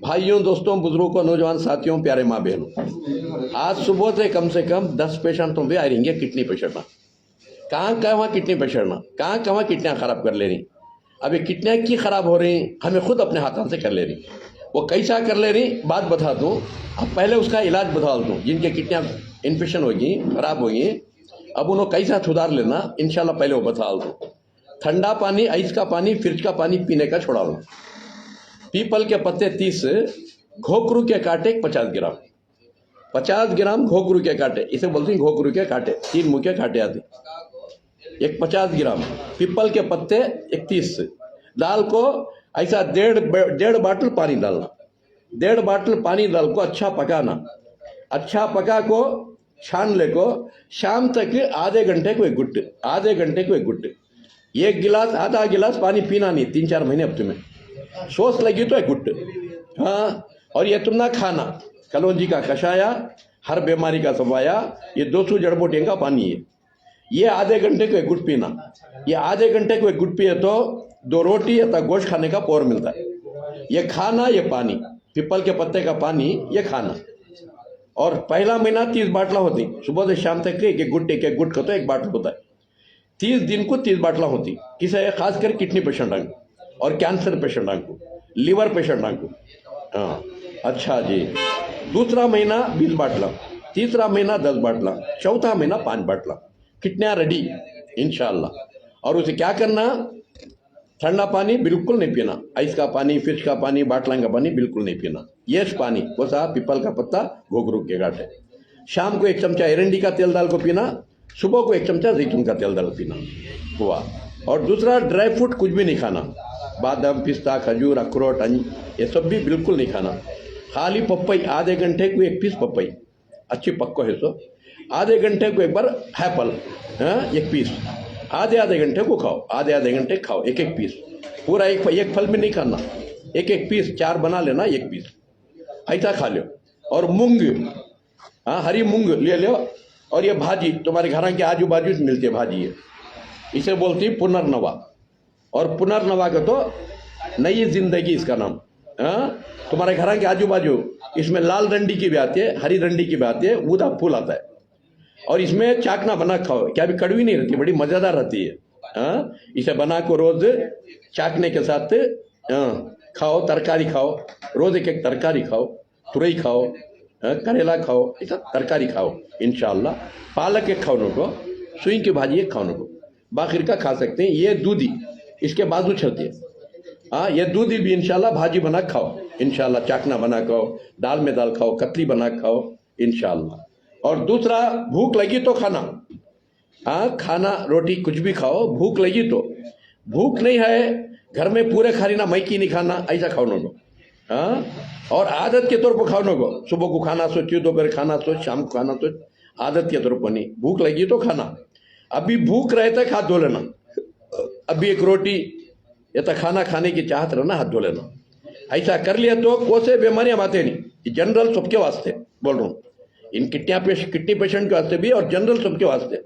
भाइयों, दोस्तों, बुजुर्गों, नौजवान साथियों, प्यारे माँ बहनों, आज सुबह से कम 10 पेशेंट तो भी आ रहेंगे किडनी पेशेंट। कहाँ कहाँ किडनी पेशेंट, कहाँ किडनियाँ खराब कर ले रही। अभी किडनियाँ की खराब हो रही, हमें खुद अपने हाथों से कर ले रही। वो कैसा कर ले रही बात बता दूँ। अब पहले उसका इलाज बता दूँ। जिनके किडनियाँ इन्फेक्शन होगी, खराब होगी, अब उन्होंने कैसा सुधार लेना इंशाल्लाह पहले वो बता दूँ। ठंडा पानी, आइस का पानी, फ्रिज का पानी पीने का छोड़ा लो। पीपल के पत्ते 30, घोकरू के कांटे 50 ग्राम, 50 ग्राम घोकरू के कांटे, इसे बोलते हैं घोकरू के कांटे, 3 मुँह के कांटे आते, एक 50 ग्राम पीपल के पत्ते 31 दाल को ऐसा डेढ़ बाटल पानी डालना, 1.5 बाटल पानी डाल को अच्छा पकाना, अच्छा पका को छान ले को शाम तक आधे घंटे को एक गुट, आधे घंटे को एक गुट, 1 गिलास आधा गिलास पानी पीना नहीं 3-4 महीने हफ्ते में। सोच लगी तो एक गुट। हाँ, और ये तुम ना खाना कलौंजी का कषाया, हर बीमारी का सफाया, ये 200 जड़ बूटियों का पानी है। ये आधे घंटे को एक गुट पीना। ये आधे घंटे को एक गुट पिए तो 2 रोटी या गोश्त खाने का पावर मिलता है। ये खाना, ये पानी, पीपल के पत्ते का पानी, ये खाना। और पहला महीना 30 बाटला होती, सुबह से शाम तक एक गुट का तो 1 बाटल होता है। 30 दिन को 30 बाटला होती। किसे? खासकर किडनी पेशेंट और कैंसर पेशेंट को, लिवर पेशेंट को। हाँ, अच्छा जी। दूसरा महीना 20 बाटला, तीसरा महीना 10 बाटला, चौथा महीना 5 बाटला। किडनियाँ रेडी इंशाल्लाह। और उसे क्या करना? ठंडा पानी बिल्कुल नहीं पीना, आइस का पानी, फ्रिज का पानी, बाटला का पानी बिल्कुल नहीं पीना। ये पानी वो सा पीपल का पत्ता, घोघरू के गांठे। शाम को 1 चमचा एरंडी का तेल डाल को पीना, सुबह को 1 चमचा जैतून का तेल डाल पीना हुआ। और दूसरा, ड्राई फ्रूट कुछ भी नहीं खाना, बादाम, पिस्ता, खजूर, अखरोट, ये सब भी बिल्कुल नहीं खाना। खाली पपई, आधे घंटे को 1 पीस पपई, अच्छी पक्को है तो आधे घंटे को एक बार एप्पल, 1 पीस, आधे घंटे को खाओ, आधे घंटे खाओ 1 पीस। पूरा एक फल में नहीं खाना, 1 पीस, 4 बना लेना, 1 पीस ऐसा खा लो। और मूंग, हरी मूंग ले लो। और ये भाजी तुम्हारे घर के आजू बाजू से मिलती है भाजी, है इसे बोलती है पुनर्नवा। और पुनर्नवा का तो नई जिंदगी इसका नाम। तुम्हारे घर के आजू बाजू इसमें लाल डंडी की भी आती है, हरी डंडी की भी आती है, ऊदा फूल आता है। और इसमें चाकना बना खाओ, क्या भी कड़वी नहीं रहती, बड़ी मजेदार रहती है। इसे बना को रोज चाकने के साथ खाओ, तरकारी खाओ, रोज एक तरकारी खाओ, तुरई खाओ, करेला खाओ, ऐसा तरकारी खाओ इंशाल्लाह। पालक एक खाओ को, सुई की भाजी एक खाओ को, बाखिर का खा सकते हैं। ये दूधी इसके बाजू चलती है। ये दूधी भी इंशाल्लाह भाजी बना खाओ इंशाल्लाह, चाकना बना खाओ, दाल में दाल खाओ, कतली बना खाओ इंशाल्लाह। और दूसरा, भूख लगी तो खाना, खाना रोटी कुछ भी खाओ, भूख लगी तो। भूख नहीं है घर में पूरे खाली ना मैकी नहीं खाना, ऐसा खाओ को। और आदत के तौर पर खाओ को, सुबह को खाना सोचिए, दोपहर खाना सोच, शाम को खाना सोच, आदत के तौर पर नहीं। भूख लगी तो खाना। अभी भूख रहता हाथ धो लेना, अभी 1 रोटी या तो खाना खाने की चाहत रहना, हाथ धो लेना। ऐसा कर लिया तो कोई बीमारियां आते नहीं। जनरल सबके वास्ते बोल रहा हूँ, इन किडनी पेशेंट के वास्ते भी और जनरल सबके वास्ते।